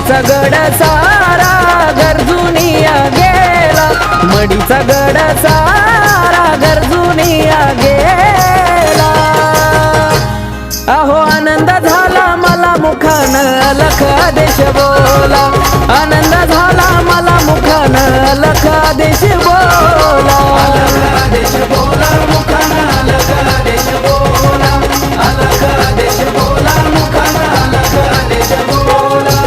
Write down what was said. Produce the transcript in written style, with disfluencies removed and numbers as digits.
मडीचा गड सारा गरजुनिया गेला, मडीचा गड सारा गरजुनिया गेला। अहो आनंद झाला मला मुखान अलख आदेश बोला, आनंद झाला मला मुखान अलख आदेश बोला, अलख आदेश बोला मुखान अलख आदेश बोला, अलख आदेश बोला मुखान अलख आदेश बोला।